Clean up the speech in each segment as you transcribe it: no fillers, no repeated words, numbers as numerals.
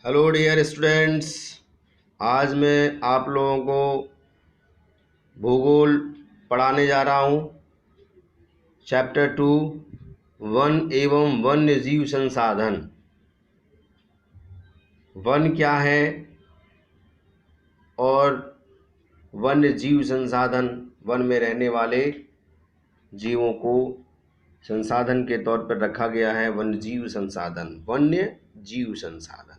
Hello dear students. आज मैं आप लोगों को भूगोल पढ़ाने जा रहा हूँ। चैप्टर 2 वन एवं वन्य जीव संसाधन। वन क्या है और वन्य जीव संसाधन, वन में रहने वाले जीवों को संसाधन के तौर पर रखा गया है। वन्य जीव संसाधन, वन्य जीव संसाधन।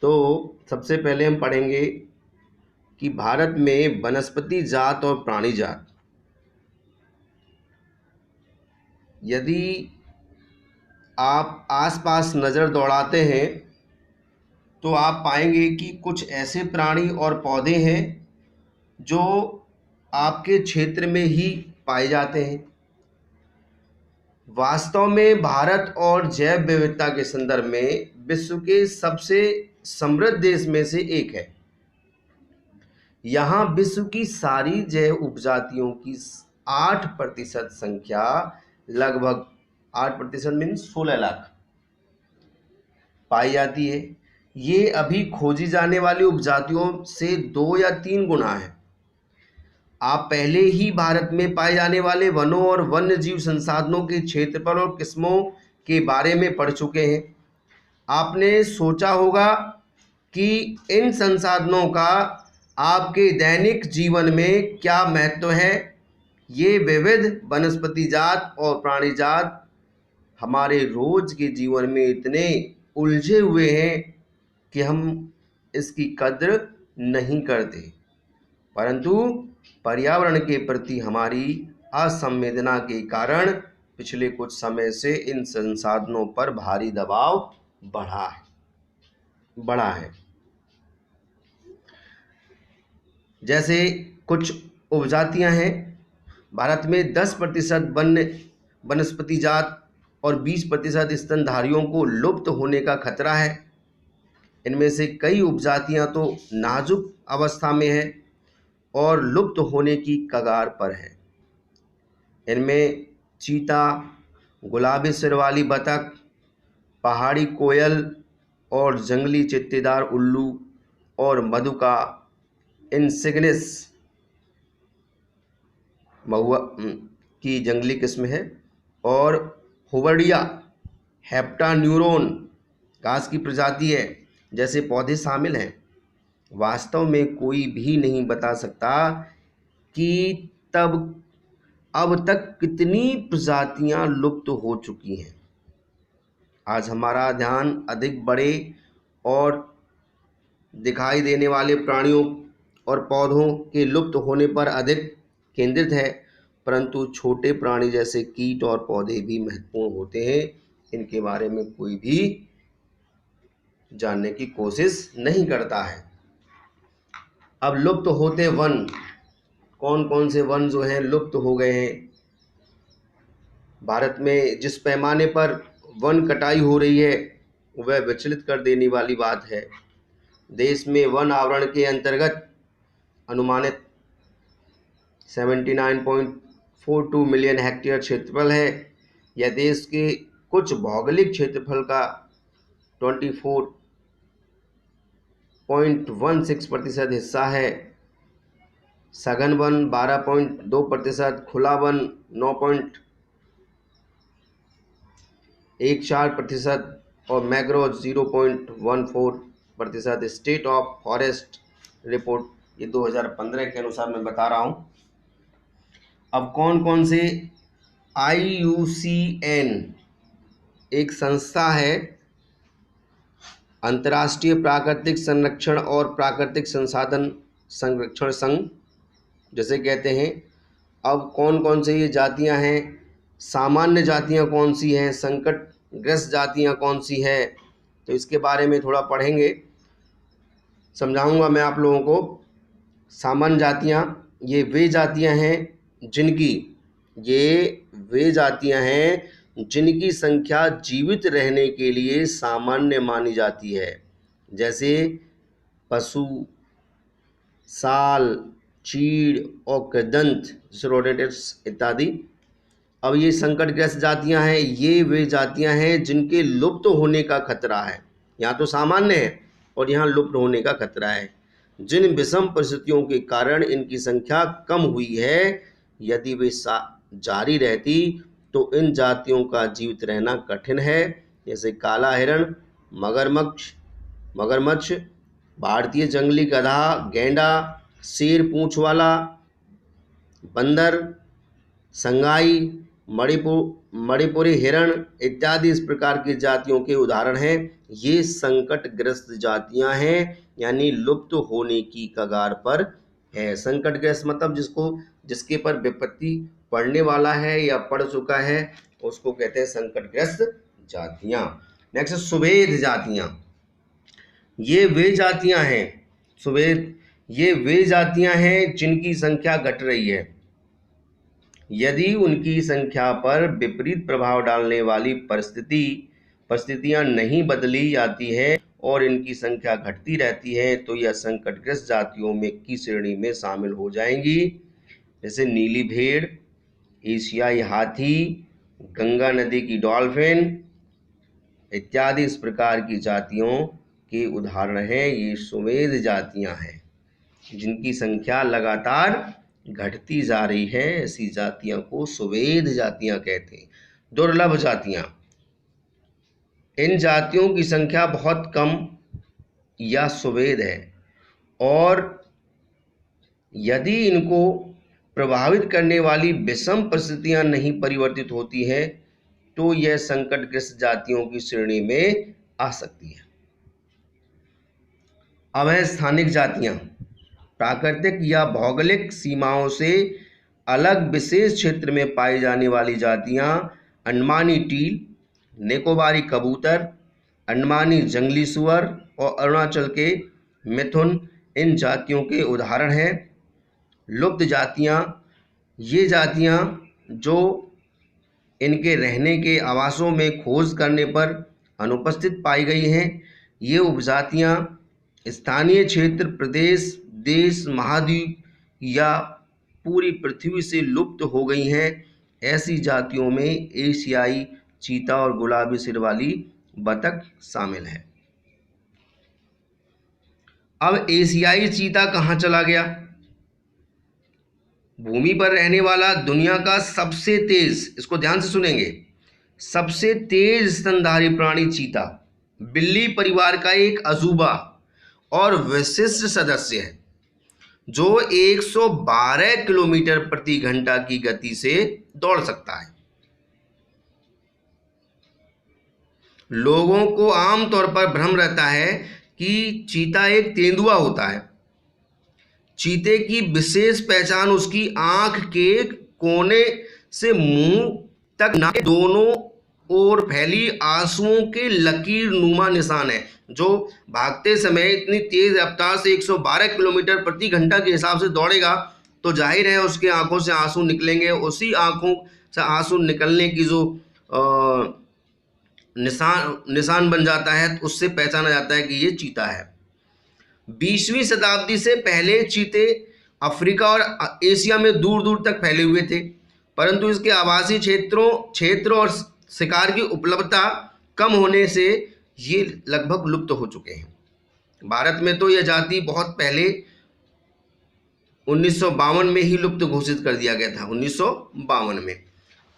तो सबसे पहले हम पढ़ेंगे कि भारत में वनस्पति जात और प्राणी जात। यदि आप आसपास नज़र दौड़ाते हैं तो आप पाएंगे कि कुछ ऐसे प्राणी और पौधे हैं जो आपके क्षेत्र में ही पाए जाते हैं। वास्तव में भारत और जैव विविधता के संदर्भ में विश्व के सबसे समृद्ध देश में से एक है। यहाँ विश्व की सारी जैव उपजातियों की 8% संख्या, लगभग 8% मीन्स 16 लाख पाई जाती है। ये अभी खोजी जाने वाली उपजातियों से 2 या 3 गुना है। आप पहले ही भारत में पाए जाने वाले वनों और वन्य जीव संसाधनों के क्षेत्रफल और किस्मों के बारे में पढ़ चुके हैं। आपने सोचा होगा कि इन संसाधनों का आपके दैनिक जीवन में क्या महत्व है। ये विविध वनस्पति जात और प्राणी जात हमारे रोज के जीवन में इतने उलझे हुए हैं कि हम इसकी कद्र नहीं करते, परंतु पर्यावरण के प्रति हमारी असंवेदना के कारण पिछले कुछ समय से इन संसाधनों पर भारी दबाव बढ़ा है। जैसे कुछ उपजातियां हैं। भारत में 10% वनस्पति जात और 20% स्तनधारियों को लुप्त होने का खतरा है। इनमें से कई उपजातियां तो नाजुक अवस्था में है और लुप्त होने की कगार पर है। इनमें चीता, गुलाबी सिर वाली बतख, पहाड़ी कोयल और जंगली चित्तेदार उल्लू और मधुका इनसिग्निस महुआ की जंगली किस्म है, और हुवर्डिया हेप्टान्यूरोन घास की प्रजाति है जैसे पौधे शामिल हैं। वास्तव में कोई भी नहीं बता सकता कि अब तक कितनी प्रजातियां लुप्त हो चुकी हैं। आज हमारा ध्यान अधिक बड़े और दिखाई देने वाले प्राणियों और पौधों के लुप्त होने पर अधिक केंद्रित है, परंतु छोटे प्राणी जैसे कीट और पौधे भी महत्वपूर्ण होते हैं। इनके बारे में कोई भी जानने की कोशिश नहीं करता है। अब लुप्त होते वन, कौन कौन से वन जो हैं लुप्त हो गए हैं। भारत में जिस पैमाने पर वन कटाई हो रही है वह विचलित कर देने वाली बात है। देश में वन आवरण के अंतर्गत अनुमानित 79.42 मिलियन हेक्टेयर क्षेत्रफल है। यह देश के कुछ भौगोलिक क्षेत्रफल का 24.16% हिस्सा है। सघन वन 12.2%, खुला वन 9.14% और mangrove 0.14%। State of forest report, ये 2015 के अनुसार मैं बता रहा हूँ। अब कौन कौन से IUCN एक संस्था है, अंतर्राष्ट्रीय प्राकृतिक संरक्षण और प्राकृतिक संसाधन संरक्षण संघ जैसे कहते हैं। अब कौन कौन से ये जातियां हैं, सामान्य जातियां कौन सी हैं, संकटग्रस्त जातियां कौन सी हैं, तो इसके बारे में थोड़ा पढ़ेंगे, समझाऊंगा मैं आप लोगों को। सामान्य जातियां ये वे जातियां हैं जिनकी संख्या जीवित रहने के लिए सामान्य मानी जाती है, जैसे पशु, साल, चीड़ और कृदंत जैसे रोडेंटिड्स इत्यादि। अब ये संकटग्रस्त जातियां हैं, ये वे जातियां हैं जिनके लुप्त होने का खतरा है। यहाँ तो सामान्य है और यहाँ लुप्त होने का खतरा है। जिन विषम परिस्थितियों के कारण इनकी संख्या कम हुई है, यदि वे जारी रहती तो इन जातियों का जीवित रहना कठिन है, जैसे काला हिरण, मगरमच्छ, भारतीय जंगली गधा, गेंडा, शेर पूंछ वाला बंदर, संगाई, मणिपुरी हिरण इत्यादि इस प्रकार की जातियों के उदाहरण हैं। ये संकटग्रस्त जातियां हैं, यानी लुप्त होने की कगार पर है। संकटग्रस्त मतलब जिसके पर विपत्ति पड़ने वाला है या पड़ चुका है, उसको कहते हैं संकटग्रस्त जातियां। नेक्स्ट, सुवेद जातियां। ये वे जातियां हैं जिनकी संख्या घट रही है। यदि उनकी संख्या पर विपरीत प्रभाव डालने वाली परिस्थितियां नहीं बदली जाती है और इनकी संख्या घटती रहती है, तो यह संकटग्रस्त जातियों में की श्रेणी में शामिल हो जाएंगी, जैसे नीली भेड़, एशियाई हाथी, गंगा नदी की डॉल्फिन इत्यादि इस प्रकार की जातियों के उदाहरण हैं। ये सुवेद जातियां हैं जिनकी संख्या लगातार घटती जा रही है। ऐसी जातियों को सुवेद जातियां कहते हैं। दुर्लभ जातियां, इन जातियों की संख्या बहुत कम या सुवेद है और यदि इनको प्रभावित करने वाली विषम परिस्थितियां नहीं परिवर्तित होती हैं, तो यह संकटग्रस्त जातियों की श्रेणी में आ सकती है। अवैध स्थानिक जातियां, प्राकृतिक या भौगोलिक सीमाओं से अलग विशेष क्षेत्र में पाई जाने वाली जातियां, अंडमानी टील, निकोबारी कबूतर, अंडमानी जंगली सुअर और अरुणाचल के मिथुन इन जातियों के उदाहरण हैं। लुप्त जातियां, ये जातियां जो इनके रहने के आवासों में खोज करने पर अनुपस्थित पाई गई हैं। ये उपजातियां स्थानीय क्षेत्र, प्रदेश, देश, महाद्वीप या पूरी पृथ्वी से लुप्त हो गई हैं। ऐसी जातियों में एशियाई चीता और गुलाबी सिर वाली बतख शामिल है। अब एशियाई चीता कहाँ चला गया? भूमि पर रहने वाला दुनिया का सबसे तेज, इसको ध्यान से सुनेंगे, सबसे तेज स्तनधारी प्राणी चीता बिल्ली परिवार का एक अजूबा और विशिष्ट सदस्य है, जो 112 किलोमीटर प्रति घंटा की गति से दौड़ सकता है। लोगों को आमतौर पर भ्रम रहता है कि चीता एक तेंदुआ होता है। चीते की विशेष पहचान उसकी आंख के कोने से मुंह तक नाक के दोनों ओर फैली आंसुओं के लकीर नुमा निशान है। जो भागते समय इतनी तेज रफ्तार से 112 किलोमीटर प्रति घंटा के हिसाब से दौड़ेगा, तो जाहिर है उसके आंखों से आंसू निकलेंगे। उसी आंखों से आंसू निकलने की जो निशान बन जाता है, तो उससे पहचाना जाता है कि ये चीता है। 20वीं शताब्दी से पहले चीते अफ्रीका और एशिया में दूर दूर तक फैले हुए थे, परंतु इसके आवासीय क्षेत्र और शिकार की उपलब्धता कम होने से ये लगभग लुप्त हो चुके हैं। भारत में तो यह जाति बहुत पहले 1952 में ही लुप्त घोषित कर दिया गया था, 1952 में।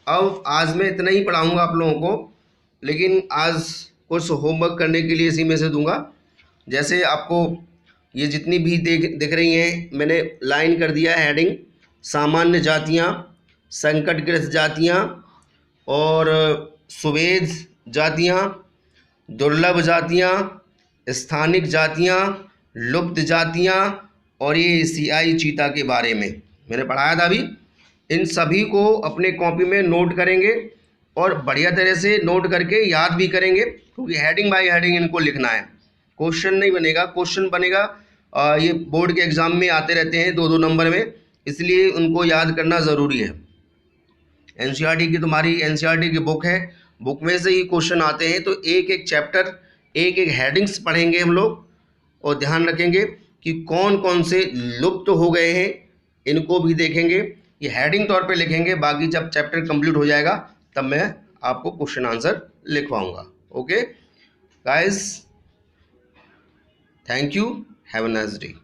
अब आज मैं इतना ही पढ़ाऊंगा आप लोगों को, लेकिन आज कुछ होमवर्क करने के लिए इसी में से दूंगा। जैसे आपको ये जितनी भी दिख रही हैं, मैंने लाइन कर दिया है हेडिंग: सामान्य जातियाँ, संकटग्रस्त जातियाँ और सुवेद जातियाँ, दुर्लभ जातियाँ, स्थानिक जातियाँ, लुप्त जातियाँ और ये एशियाई चीता के बारे में मैंने पढ़ाया था अभी। इन सभी को अपने कॉपी में नोट करेंगे और बढ़िया तरह से नोट करके याद भी करेंगे, क्योंकि हेडिंग बाय हेडिंग इनको लिखना है। क्वेश्चन नहीं बनेगा, क्वेश्चन बनेगा ये बोर्ड के एग्जाम में आते रहते हैं 2-2 नंबर में, इसलिए उनको याद करना ज़रूरी है। एनसीईआरटी की तुम्हारी एनसीईआरटी की बुक है, बुक में से ही क्वेश्चन आते हैं, तो एक एक चैप्टर एक एक हेडिंग्स पढ़ेंगे हम लोग और ध्यान रखेंगे कि कौन कौन से लुप्त हो गए हैं, इनको भी देखेंगे। ये हेडिंग तौर पे लिखेंगे, बाकी जब चैप्टर कंप्लीट हो जाएगा तब मैं आपको क्वेश्चन आंसर लिखवाऊंगा। Okay guys, thank you, have a nice day.